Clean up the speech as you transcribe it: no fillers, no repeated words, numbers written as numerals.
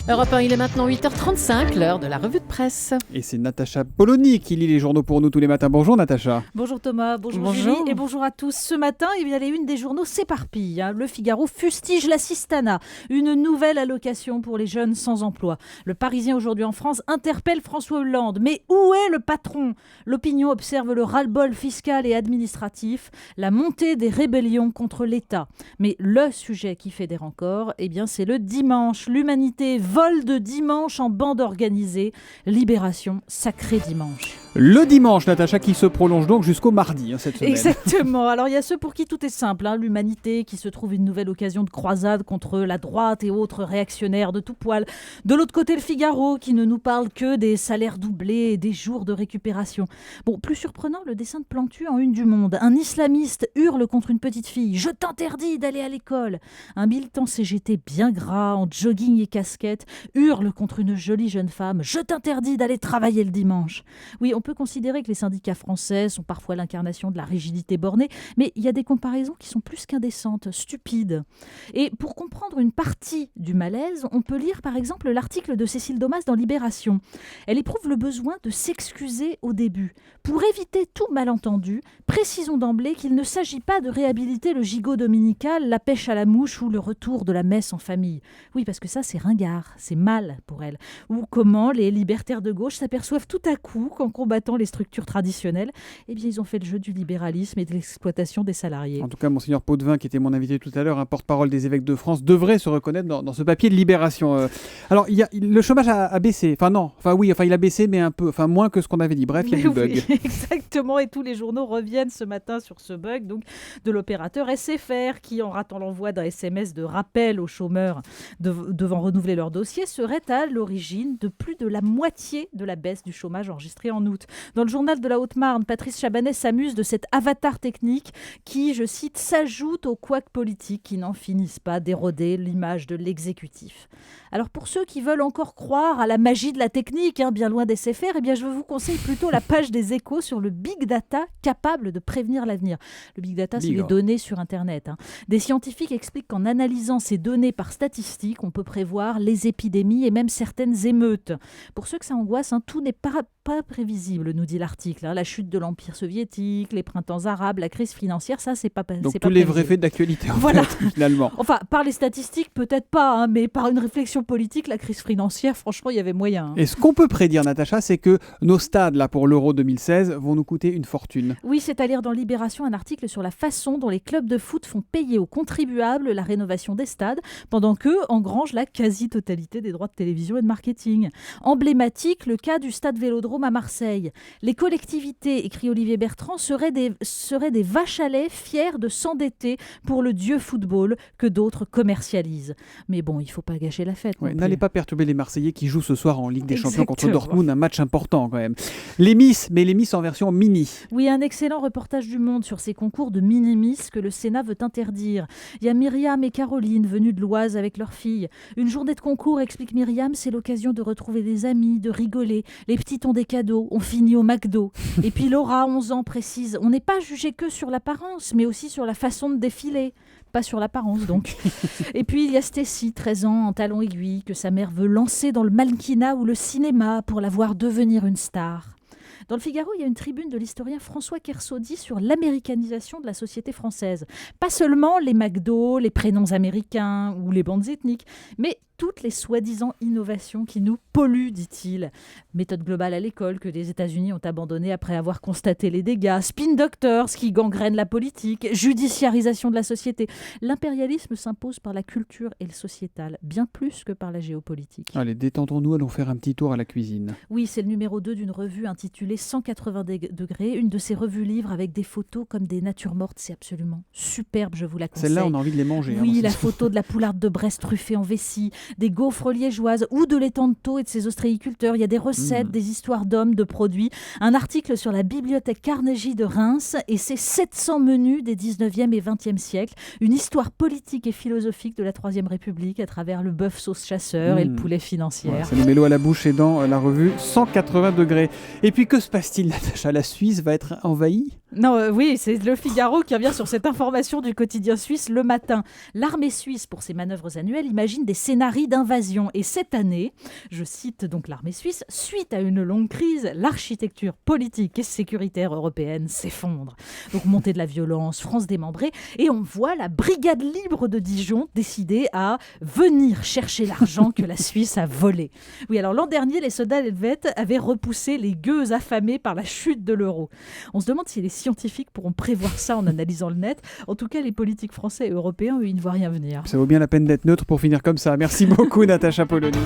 Europe 1, il est maintenant 8h35, l'heure de la revue de presse. Et c'est Natacha Polony qui lit les journaux pour nous tous les matins. Bonjour Natacha. Bonjour Thomas, bonjour Julie et bonjour à tous. Ce matin, les unes des journaux s'éparpillent. Le Figaro fustige l'assistanat, une nouvelle allocation pour les jeunes sans emploi. Le Parisien aujourd'hui en France interpelle François Hollande. Mais où est le patron ? L'Opinion observe le ras-le-bol fiscal et administratif, la montée des rébellions contre l'État. Mais le sujet qui fédère encore, c'est le dimanche. L'humanité vol de dimanche en bande organisée. Libération, sacré dimanche. Le dimanche, Natacha, qui se prolonge donc jusqu'au mardi cette semaine. Exactement. Alors il y a ceux pour qui tout est simple. L'humanité qui se trouve une nouvelle occasion de croisade contre la droite et autres réactionnaires de tout poil. De l'autre côté, le Figaro qui ne nous parle que des salaires doublés et des jours de récupération. Bon, plus surprenant, le dessin de Plantu en une du Monde. Un islamiste hurle contre une petite fille. « Je t'interdis d'aller à l'école !» Un militant CGT bien gras, en jogging et casquette, hurle contre une jolie jeune femme. « Je t'interdis d'aller travailler le dimanche !» Oui, on peut considérer que les syndicats français sont parfois l'incarnation de la rigidité bornée, mais il y a des comparaisons qui sont plus qu'indécentes, stupides. Et pour comprendre une partie du malaise, on peut lire par exemple l'article de Cécile Domas dans Libération. Elle éprouve le besoin de s'excuser au début. Pour éviter tout malentendu, précisons d'emblée qu'il ne s'agit pas de réhabiliter le gigot dominical, la pêche à la mouche ou le retour de la messe en famille. Oui, parce que ça c'est ringard, c'est mal pour elle. Ou comment les libertaires de gauche s'aperçoivent tout à coup qu'en combattant les structures traditionnelles, ils ont fait le jeu du libéralisme et de l'exploitation des salariés. En tout cas, Monseigneur Potvin, qui était mon invité tout à l'heure, un porte-parole des évêques de France, devrait se reconnaître dans ce papier de Libération. Alors, le chômage a baissé. Il a baissé, mais un peu, moins que ce qu'on avait dit. Bref, il y a du bug. Exactement, et tous les journaux reviennent ce matin sur ce bug de l'opérateur SFR qui, en ratant l'envoi d'un SMS de rappel aux chômeurs devant renouveler leur dossier, serait à l'origine de plus de la moitié de la baisse du chômage enregistrée en août. Dans le journal de la Haute-Marne, Patrice Chabanet s'amuse de cet avatar technique qui, je cite, s'ajoute aux couacs politiques qui n'en finissent pas d'éroder l'image de l'exécutif. Alors pour ceux qui veulent encore croire à la magie de la technique, bien loin des SFR, je vous conseille plutôt la page des Échos sur le Big Data capable de prévenir l'avenir. Le Big Data, c'est les données sur Internet. Des scientifiques expliquent qu'en analysant ces données par statistiques, on peut prévoir les épidémies et même certaines émeutes. Pour ceux que ça angoisse, tout n'est pas prévisible, nous dit l'article. La chute de l'Empire soviétique, les printemps arabes, la crise financière, ça, c'est pas prévisible. Donc tous les vrais faits d'actualité, finalement. Enfin, par les statistiques, peut-être pas, mais par une réflexion politique, la crise financière, franchement, il y avait moyen. Et ce qu'on peut prédire, Natacha, c'est que nos stades, là, pour l'Euro 2016, vont nous coûter une fortune. Oui, c'est à lire dans Libération un article sur la façon dont les clubs de foot font payer aux contribuables la rénovation des stades, pendant qu'eux engrangent la quasi-totalité des droits de télévision et de marketing. Emblématique, le cas du stade Vélodrome à Marseille. Les collectivités, écrit Olivier Bertrand, seraient des vaches à lait fiers de s'endetter pour le dieu football que d'autres commercialisent. Mais bon, il ne faut pas gâcher la fête. N'allez pas perturber les Marseillais qui jouent ce soir en Ligue des Champions contre Dortmund, un match important quand même. Les Miss en version mini. Oui, un excellent reportage du Monde sur ces concours de mini-Miss que le Sénat veut interdire. Il y a Myriam et Caroline venues de l'Oise avec leurs filles. Une journée de concours, explique Myriam, c'est l'occasion de retrouver des amis, de rigoler. Les petits ont des cadeaux, on finit au McDo. Et puis Laura, 11 ans, précise, on n'est pas jugé que sur l'apparence, mais aussi sur la façon de défiler. Pas sur l'apparence, donc. Et puis, il y a Stécie, 13 ans, en talons aiguilles, que sa mère veut lancer dans le mannequinat ou le cinéma pour la voir devenir une star. Dans le Figaro, il y a une tribune de l'historien François Kersaudy sur l'américanisation de la société française. Pas seulement les McDo, les prénoms américains ou les bandes ethniques, mais toutes les soi-disant innovations qui nous polluent, dit-il. Méthode globale à l'école que les États-Unis ont abandonnée après avoir constaté les dégâts. Spin doctors qui gangrènent la politique. Judiciarisation de la société. L'impérialisme s'impose par la culture et le sociétal, bien plus que par la géopolitique. Allez, détendons-nous, allons faire un petit tour à la cuisine. Oui, c'est le numéro 2 d'une revue intitulée 180 degrés, une de ces revues-livres avec des photos comme des natures mortes. C'est absolument superbe, je vous la conseille. Celle-là, on a envie de les manger. Oui, la photo de la poularde de Brest truffée en vessie, des gaufres liégeoises ou de l'étang de Thau et de ses ostréiculteurs. Il y a des recettes, des histoires d'hommes, de produits. Un article sur la bibliothèque Carnegie de Reims et ses 700 menus des 19e et 20e siècles. Une histoire politique et philosophique de la Troisième République à travers le bœuf sauce chasseur et le poulet financière. Ouais, ça nous met l'eau à la bouche et dans la revue 180 degrés. Et puis que se passe-t-il, Natacha ? La Suisse va être envahie ? Non, oui, c'est Le Figaro qui revient sur cette information du quotidien suisse Le Matin. L'armée suisse, pour ses manœuvres annuelles, imagine des scénarios d'invasion. Et cette année, je cite donc l'armée suisse, suite à une longue crise, l'architecture politique et sécuritaire européenne s'effondre. Donc montée de la violence, France démembrée, et on voit la brigade libre de Dijon décider à venir chercher l'argent que la Suisse a volé. Oui, alors l'an dernier, les soldats helvètes avaient repoussé les gueux affamés par la chute de l'euro. On se demande si les scientifiques pourront prévoir ça en analysant le net. En tout cas, les politiques français et européens, eux, ils ne voient rien venir. Ça vaut bien la peine d'être neutre pour finir comme ça. Merci beaucoup, Natacha Polony.